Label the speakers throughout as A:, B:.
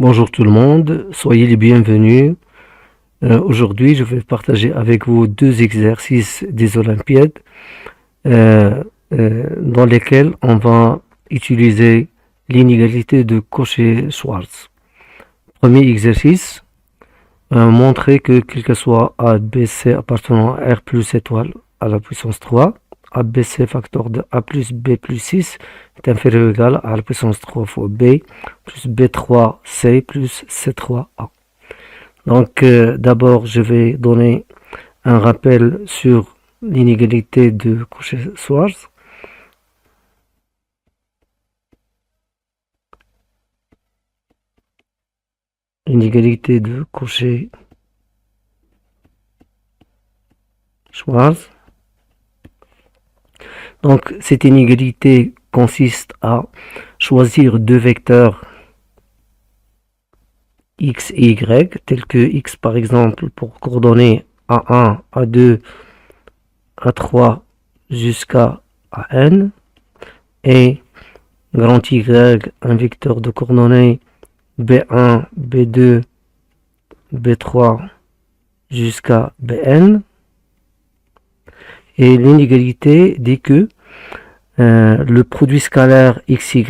A: Bonjour tout le monde, soyez les bienvenus. Aujourd'hui, je vais partager avec vous deux exercices des Olympiades euh, dans lesquels on va utiliser l'inégalité de Cauchy-Schwarz. Premier exercice, montrer que quel que soit A, B, C appartenant à R plus étoile à la puissance 3, A, B, C facteur de A plus B plus 6 est inférieur ou égal à la puissance 3 fois B plus B3 C plus C3 A. Donc, d'abord, je vais donner un rappel sur l'inégalité de Cauchy-Schwarz. L'inégalité de Cauchy-Schwarz. Donc, cette inégalité consiste à choisir deux vecteurs x et y, tels que x par exemple pour coordonnées A1, A2, A3 jusqu'à AN, et grand Y, un vecteur de coordonnées B1, B2, B3 jusqu'à Bn. Et l'inégalité dit que le produit scalaire xy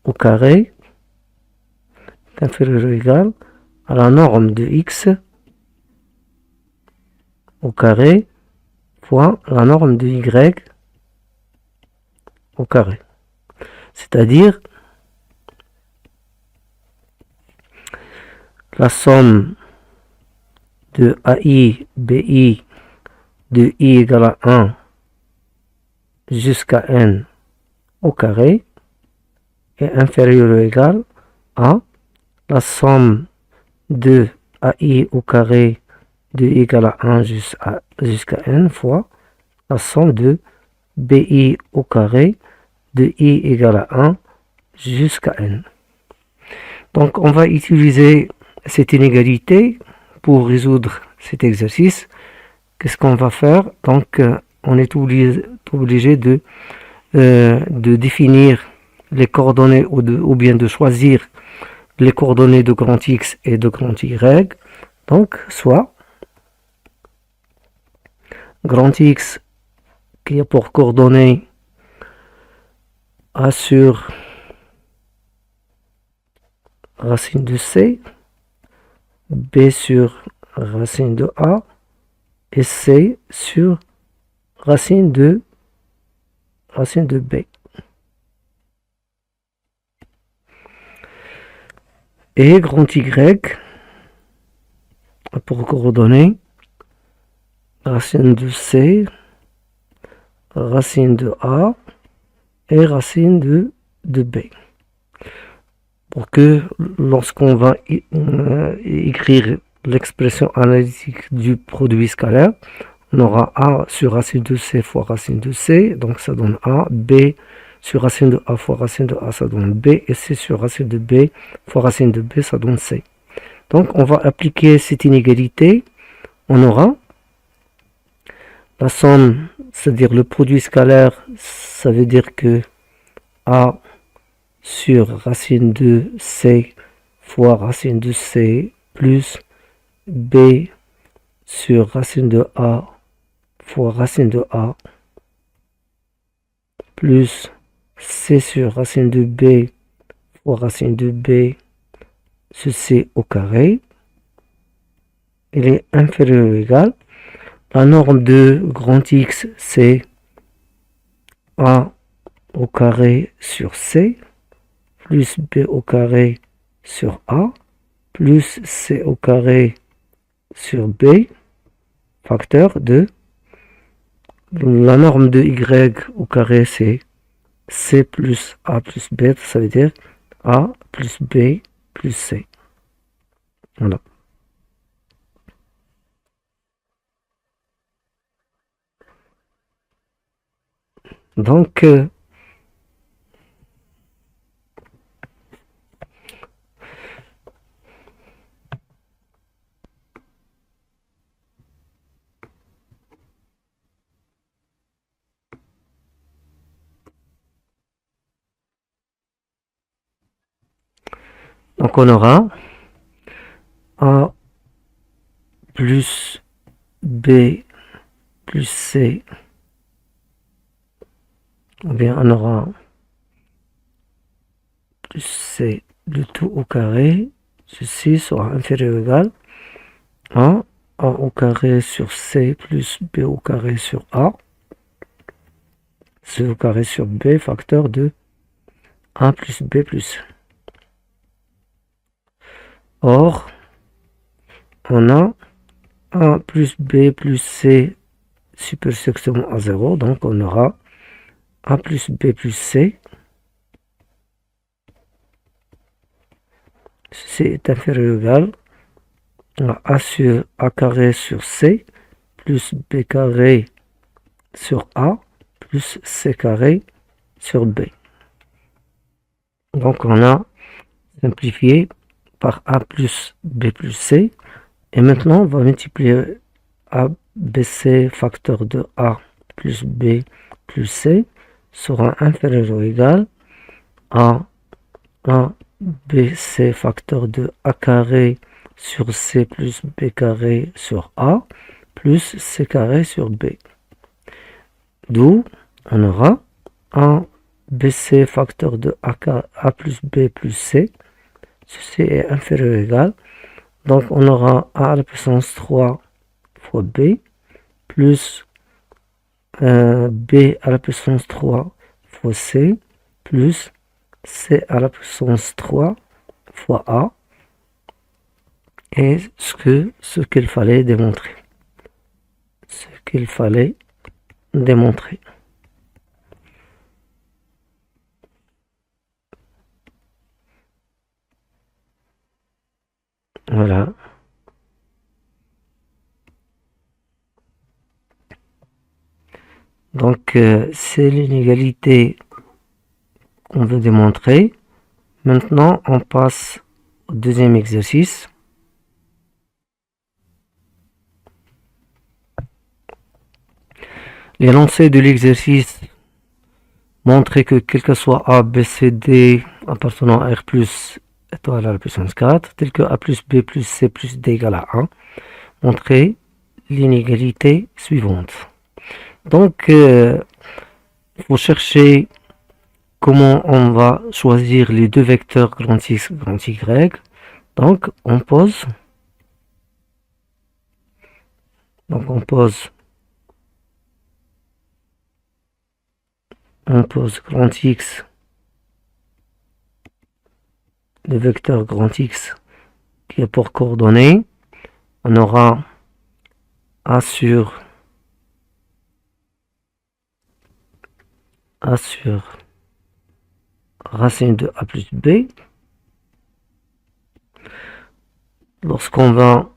A: au carré est inférieur ou égal à la norme de x au carré fois la norme de y au carré. C'est-à-dire la somme de AI, BI de I égale à 1 jusqu'à n au carré est inférieur ou égal à la somme de AI au carré de I égale à 1 jusqu'à n fois la somme de BI au carré de I égale à 1 jusqu'à n. Donc on va utiliser cette inégalité pour résoudre cet exercice. Qu'est-ce qu'on va faire? Donc on est obligé de définir les coordonnées ou bien de choisir les coordonnées de grand X et de grand Y. Donc soit grand X qui a pour coordonnées A sur racine de C, B sur racine de A et C sur racine de B. Et grand Y a pour coordonnées racine de C, racine de A et racine de B. Pour que lorsqu'on va écrire l'expression analytique du produit scalaire, on aura A sur racine de C fois racine de C, donc ça donne A, B sur racine de A fois racine de A, ça donne B, et C sur racine de B fois racine de B, ça donne C. Donc on va appliquer cette inégalité, on aura la somme, c'est-à-dire le produit scalaire, ça veut dire que A sur racine de C fois racine de C plus B sur racine de A fois racine de A plus C sur racine de B fois racine de B sur C au carré, il est inférieur ou égal. La norme de grand X, c'est A au carré sur C plus B au carré sur A plus C au carré sur B, facteur de la norme de Y au carré, c'est C plus A plus B, ça veut dire A plus B plus C. Voilà. Donc, Donc on aura A plus B plus C, ou bien on aura plus C, le tout au carré, ceci sera inférieur ou égal à A au carré sur C plus B au carré sur A, C au carré sur B, facteur de A plus B plus C. Or, on a A plus B plus C supersection à 0, donc on aura A plus B plus C. Ceci est inférieur ou égal à A sur A carré sur C plus B carré sur A plus C carré sur B. Donc on a simplifié par A plus B plus C. Et maintenant on va multiplier A, B, C facteur de A plus B plus C sera inférieur ou égal à A, B, C facteur de A carré sur C plus B carré sur A plus C carré sur B. D'où on aura A, B, C facteur de A plus B plus C. Ceci est inférieur ou égal. Donc on aura A à la puissance 3 fois B plus B à la puissance 3 fois C plus C à la puissance 3 fois A, et ce qu'il fallait démontrer. Ce qu'il fallait démontrer. Voilà. Donc c'est l'inégalité qu'on veut démontrer. Maintenant on passe au deuxième exercice. L'énoncé de l'exercice montrer que quel que soit A, B, C, D appartenant à R plus étoile à la puissance 4, tel que A plus B plus C plus D égale à 1, montrer l'inégalité suivante. Donc, il faut chercher comment on va choisir les deux vecteurs grand X, grand Y. Donc, on pose grand X, le vecteur grand X qui est pour coordonnées. On aura A sur racine de A plus B. Lorsqu'on va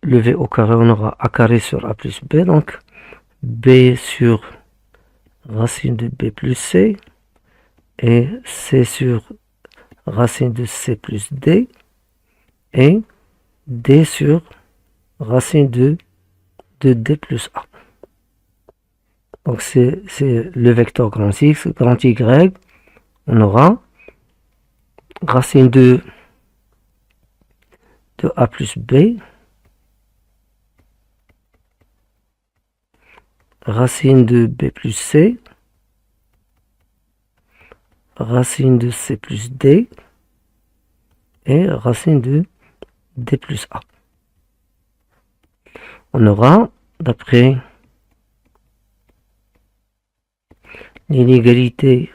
A: lever au carré, on aura A carré sur A plus B, donc B sur racine de B plus C, et C sur racine de C plus D, et D sur racine de D plus A. Donc c'est le vecteur grand X, grand Y, on aura racine de A plus B, racine de B plus C, racine de C plus D, et racine de D plus A. On aura, d'après l'inégalité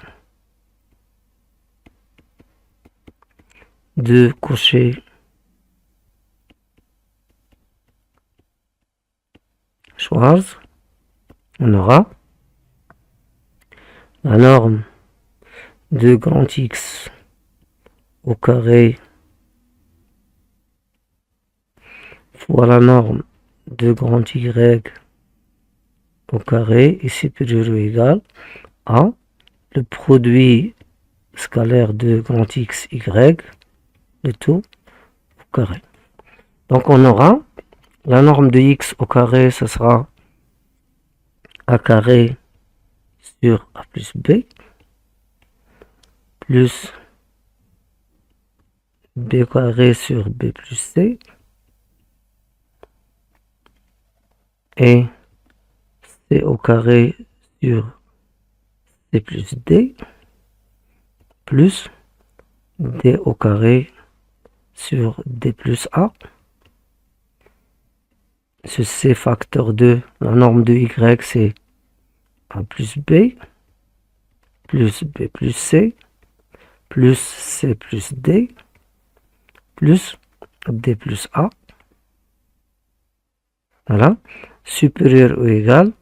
A: de Cauchy-Schwarz, on aura la norme de grand X au carré fois la norme de grand Y au carré est supérieur ou égal à le produit scalaire de grand X, Y, le tout au carré. Donc on aura la norme de X au carré, ce sera A carré sur A plus B, plus B carré sur B plus C et C au carré sur C plus D plus D au carré sur D plus A. Ce C facteur 2, la norme de Y, c'est A plus B plus B plus C plus C plus D plus D plus A. Voilà. Supérieur ou égal.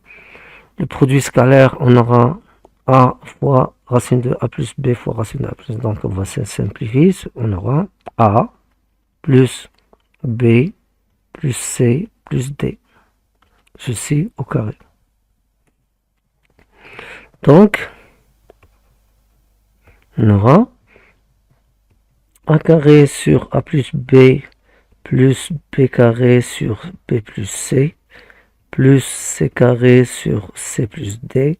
A: Le produit scalaire, on aura A fois racine de A plus B fois racine de A plus. Donc on va simplifier. On aura A plus B plus C plus D. Ceci au carré. Donc, on aura A carré sur A plus B carré sur B plus C carré sur C plus D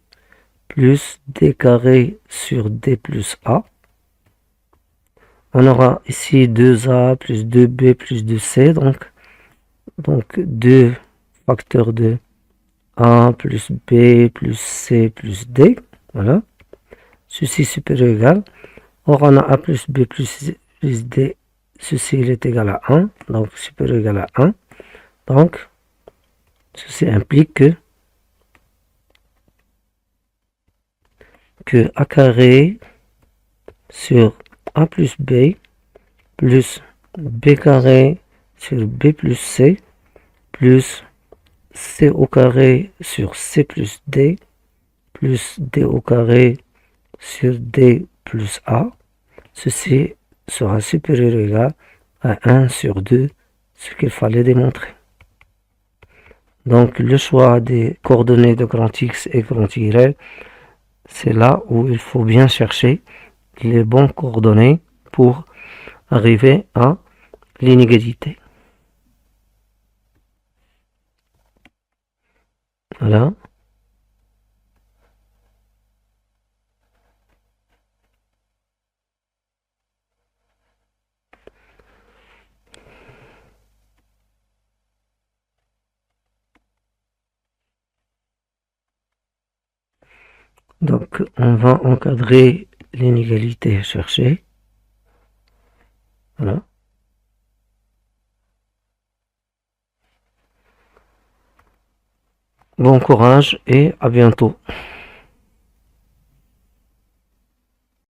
A: plus D carré sur D plus A. On aura ici 2A plus 2B plus 2C, donc 2 facteurs de A plus B plus C plus D. Voilà. Ceci supérieur ou égal. Or, on a A plus B plus D. Ceci il est égal à 1. Donc, supérieur ou égal à 1. Donc, ceci implique que A carré sur A plus B carré sur B plus C au carré sur C plus D au carré sur D plus A. Ceci sera supérieur ou égal à 1 sur 2, ce qu'il fallait démontrer. Donc le choix des coordonnées de grand X et grand Y, c'est là où il faut bien chercher les bonnes coordonnées pour arriver à l'inégalité. Voilà. Donc on va encadrer l'inégalité cherchée. Voilà. Bon courage et à bientôt.